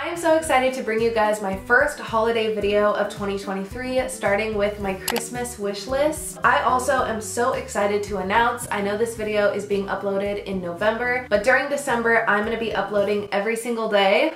I am so excited to bring you guys my first holiday video of 2023, starting with my Christmas wish list. I also am so excited to announce, I know this video is being uploaded in November, but during December, I'm gonna be uploading every single day.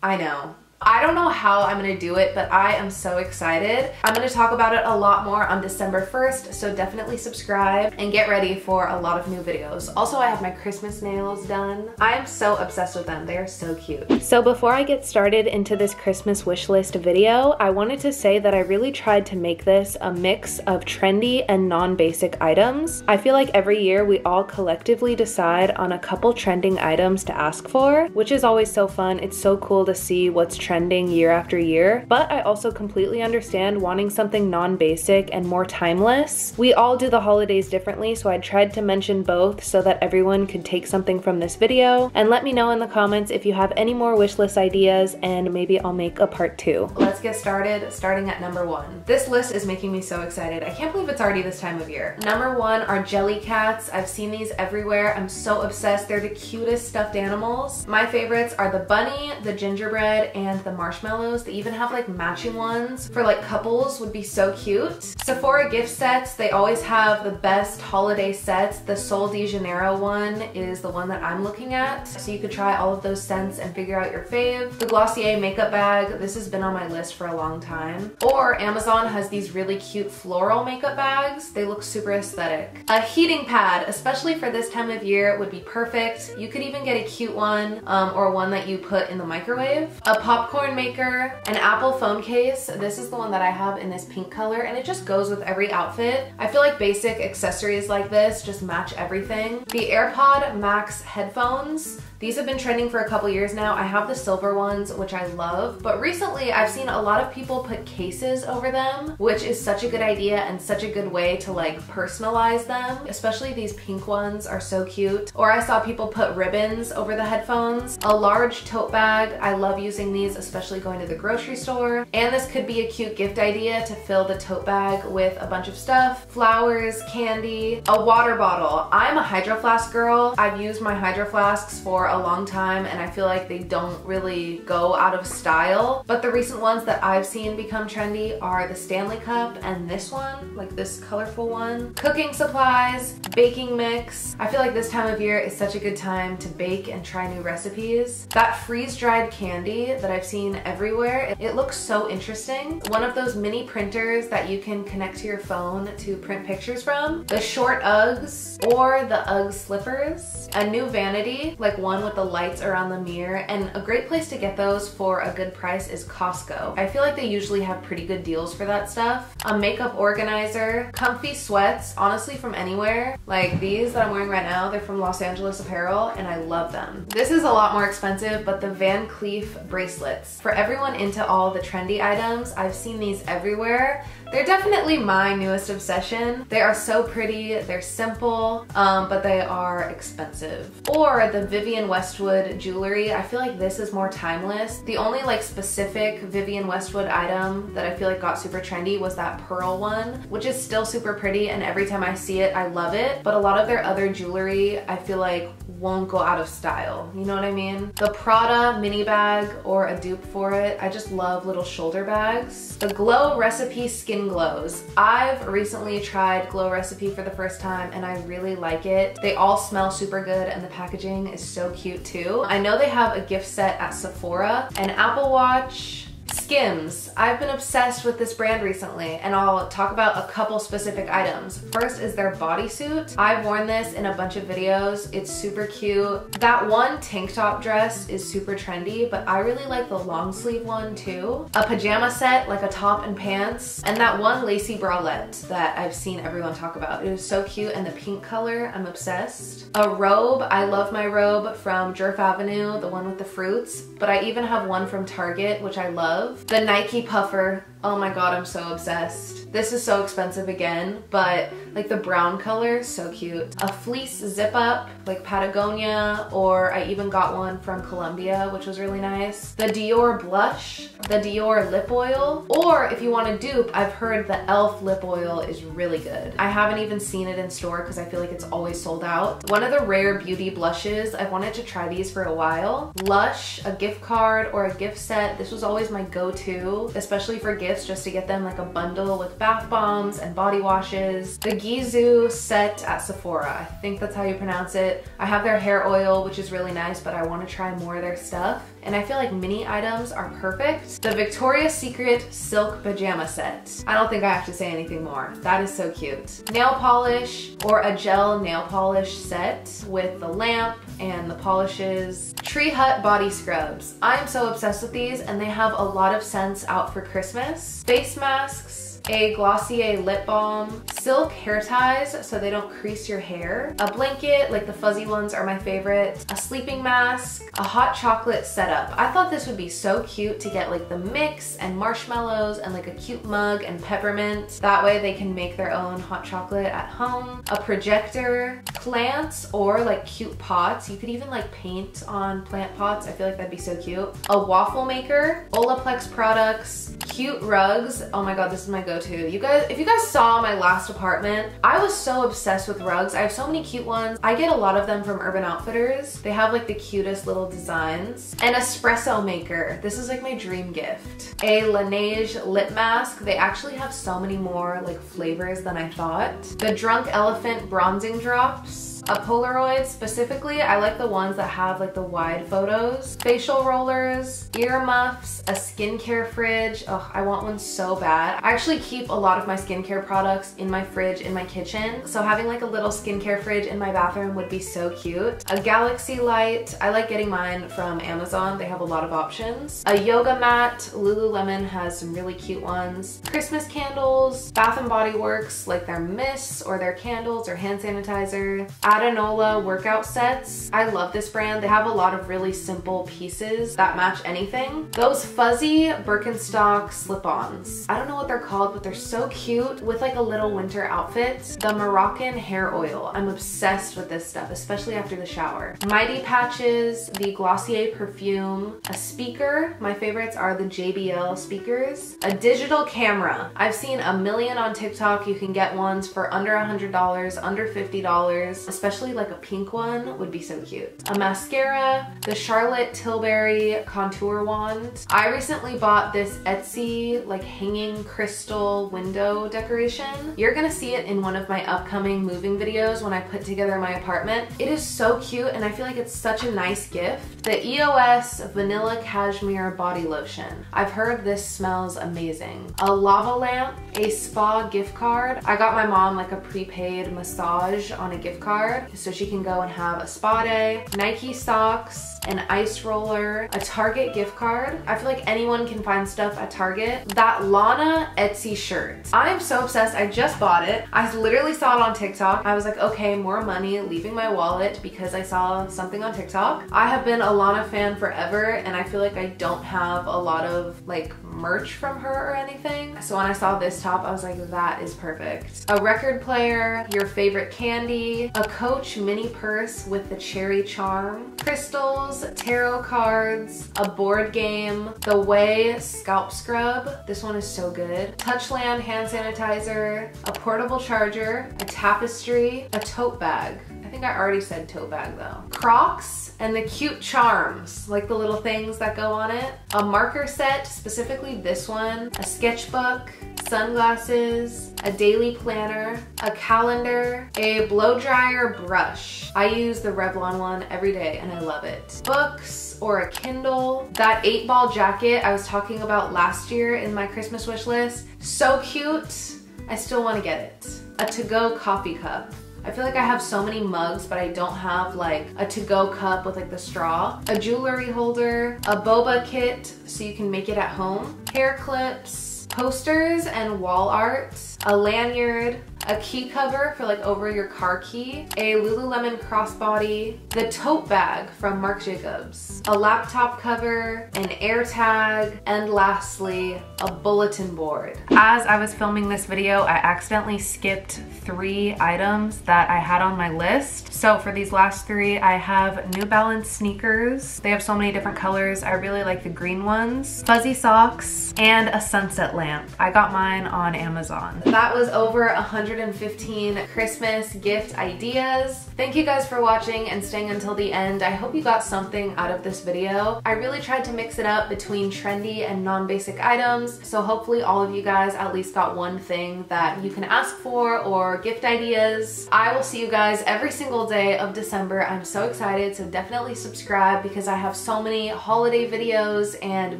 I know. I don't know how I'm gonna do it, but I am so excited. I'm gonna talk about it a lot more on December 1st, so definitely subscribe and get ready for a lot of new videos. Also, I have my Christmas nails done. I am so obsessed with them. They are so cute. So before I get started into this Christmas wish list video, I wanted to say that I really tried to make this a mix of trendy and non-basic items. I feel like every year we all collectively decide on a couple trending items to ask for, which is always so fun. It's so cool to see what's trending year after year, but I also completely understand wanting something non-basic and more timeless. We all do the holidays differently, so I tried to mention both so that everyone could take something from this video, and let me know in the comments if you have any more wish list ideas, and maybe I'll make a part 2. Let's get started, starting at number 1. This list is making me so excited. I can't believe it's already this time of year. Number 1 are jelly cats. I've seen these everywhere. I'm so obsessed. They're the cutest stuffed animals. My favorites are the bunny, the gingerbread, and the marshmallows. They even have like matching ones for like couples, would be so cute. Sephora gift sets, they always have the best holiday sets. The Sol de Janeiro one is the one that I'm looking at. So you could try all of those scents and figure out your fave. The Glossier makeup bag, this has been on my list for a long time. Or Amazon has these really cute floral makeup bags. They look super aesthetic. A heating pad, especially for this time of year, would be perfect. You could even get a cute one or one that you put in the microwave. A popcorn maker, an Apple phone case. This is the one that I have in this pink color, and it just goes with every outfit. I feel like basic accessories like this just match everything. The AirPod Max headphones. These have been trending for a couple years now. I have the silver ones, which I love, but recently I've seen a lot of people put cases over them, which is such a good idea and such a good way to like personalize them. Especially these pink ones are so cute. Or I saw people put ribbons over the headphones. A large tote bag. I love using these, especially going to the grocery store. And this could be a cute gift idea to fill the tote bag with a bunch of stuff. Flowers, candy, a water bottle. I'm a Hydro Flask girl. I've used my Hydro Flasks for a long time and I feel like they don't really go out of style, but the recent ones that I've seen become trendy are the Stanley Cup and this one, like this colorful one. Cooking supplies, baking mix. I feel like this time of year is such a good time to bake and try new recipes. That freeze-dried candy that I've seen everywhere, it looks so interesting. One of those mini printers that you can connect to your phone to print pictures from. The short Uggs or the Ugg slippers. A new vanity, like one with the lights around the mirror, and a great place to get those for a good price is Costco. I feel like they usually have pretty good deals for that stuff. A makeup organizer, comfy sweats, honestly from anywhere. Like these that I'm wearing right now, they're from Los Angeles Apparel and I love them. This is a lot more expensive, but the Van Cleef bracelets. For everyone into all the trendy items, I've seen these everywhere. They're definitely my newest obsession. They are so pretty, they're simple, but they are expensive. Or the Vivienne Westwood jewelry. I feel like this is more timeless. The only like specific Vivienne Westwood item that I feel like got super trendy was that pearl one, which is still super pretty, and every time I see it, I love it. But a lot of their other jewelry, I feel like won't go out of style. You know what I mean? The Prada mini bag or a dupe for it. I just love little shoulder bags. The Glow Recipe Skin Glows. I've recently tried Glow Recipe for the first time and I really like it. They all smell super good and the packaging is so cute too. I know they have a gift set at Sephora. An Apple Watch. Skims. I've been obsessed with this brand recently, and I'll talk about a couple specific items. First is their bodysuit. I've worn this in a bunch of videos. It's super cute. That one tank top dress is super trendy, but I really like the long sleeve one too. A pajama set, like a top and pants, and that one lacy bralette that I've seen everyone talk about. It is so cute, and the pink color, I'm obsessed. A robe. I love my robe from Jerf Avenue, the one with the fruits, but I even have one from Target, which I love. love. The Nike puffer. Oh my god, I'm so obsessed. This is so expensive again, but like the brown color, so cute. A fleece zip up, like Patagonia, or I even got one from Colombia, which was really nice. The Dior blush, the Dior lip oil, or if you want to dupe, I've heard the e.l.f. lip oil is really good. I haven't even seen it in store because I feel like it's always sold out. One of the rare beauty blushes, I've wanted to try these for a while. Lush, a gift card or a gift set. This was always my go-to, especially for gifts, just to get them like a bundle with bath bombs and body washes. The Gizu set at Sephora. I think that's how you pronounce it. I have their hair oil, which is really nice, but I want to try more of their stuff. And I feel like mini items are perfect. The Victoria's Secret silk pajama set. I don't think I have to say anything more. That is so cute. Nail polish or a gel nail polish set with the lamp and the polishes. Tree Hut body scrubs. I am so obsessed with these, and they have a lot of scents out for Christmas. Face masks, a Glossier lip balm, silk hair ties so they don't crease your hair, a blanket, like the fuzzy ones are my favorite, a sleeping mask, a hot chocolate setup. I thought this would be so cute to get like the mix and marshmallows and like a cute mug and peppermint. That way they can make their own hot chocolate at home. A projector, plants or like cute pots. You could even like paint on plant pots. I feel like that'd be so cute. A waffle maker, Olaplex products, cute rugs. Oh my god, this is my go-to. You guys, if you guys saw my last apartment, I was so obsessed with rugs. I have so many cute ones. I get a lot of them from Urban Outfitters. They have like the cutest little designs. An espresso maker. This is like my dream gift. A Laneige lip mask. They actually have so many more like flavors than I thought. The Drunk Elephant bronzing drops. A Polaroid, specifically, I like the ones that have like the wide photos. Facial rollers, ear muffs, a skincare fridge. Oh, I want one so bad. I actually keep a lot of my skincare products in my fridge in my kitchen, so having like a little skincare fridge in my bathroom would be so cute. A galaxy light. I like getting mine from Amazon. They have a lot of options. A yoga mat. Lululemon has some really cute ones. Christmas candles. Bath & Body Works, like their mists or their candles or hand sanitizer. Adanola workout sets. I love this brand. They have a lot of really simple pieces that match anything. Those fuzzy Birkenstock slip-ons. I don't know what they're called, but they're so cute with like a little winter outfit. The Moroccan hair oil. I'm obsessed with this stuff, especially after the shower. Mighty patches, the Glossier perfume, a speaker. My favorites are the JBL speakers. A digital camera. I've seen a million on TikTok. You can get ones for under $100, under $50, especially like a pink one would be so cute. A mascara, the Charlotte Tilbury contour wand. I recently bought this Etsy like hanging crystal window decoration. You're gonna see it in one of my upcoming moving videos when I put together my apartment. It is so cute and I feel like it's such a nice gift. The EOS Vanilla Cashmere Body Lotion. I've heard this smells amazing. A lava lamp, a spa gift card. I got my mom like a prepaid massage on a gift card so she can go and have a spa day. Nike socks, an ice roller, a Target gift card. I feel like anyone can find stuff at Target. That Lana Etsy shirt. I am so obsessed. I just bought it. I literally saw it on TikTok. I was like, okay, more money leaving my wallet because I saw something on TikTok. I have been a Lana fan forever and I feel like I don't have a lot of like merch from her or anything. So when I saw this top, I was like, that is perfect. A record player, your favorite candy, a Coach mini purse with the cherry charm, crystals, tarot cards, a board game, the Way scalp scrub. This one is so good. Touchland hand sanitizer, a portable charger, a tapestry, a tote bag. I think I already said tote bag though. Crocs and the cute charms, like the little things that go on it. A marker set, specifically this one, a sketchbook, sunglasses, a daily planner, a calendar, a blow dryer brush. I use the Revlon one every day and I love it. Books or a Kindle. That 8-ball jacket I was talking about last year in my Christmas wish list. So cute. I still want to get it. A to-go coffee cup. I feel like I have so many mugs, but I don't have like a to-go cup with like the straw. A jewelry holder, a boba kit so you can make it at home. Hair clips, posters and wall art, a lanyard, a key cover for like over your car key, a Lululemon crossbody, the tote bag from Marc Jacobs, a laptop cover, an air tag, and lastly, a bulletin board. As I was filming this video, I accidentally skipped 3 items that I had on my list. So for these last 3, I have New Balance sneakers. They have so many different colors. I really like the green ones. Fuzzy socks, and a sunset lamp. I got mine on Amazon. That was over 115 Christmas gift ideas. Thank you guys for watching and staying until the end. I hope you got something out of this video. I really tried to mix it up between trendy and non-basic items, so hopefully all of you guys at least got one thing that you can ask for or gift ideas. I will see you guys every single day of December. I'm so excited, so definitely subscribe because I have so many holiday videos and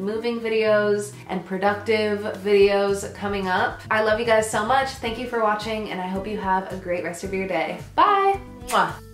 moving videos and productive videos coming up. I love you guys so much. Thank you for watching, and I hope you have a great rest of your day. Bye! Mwah.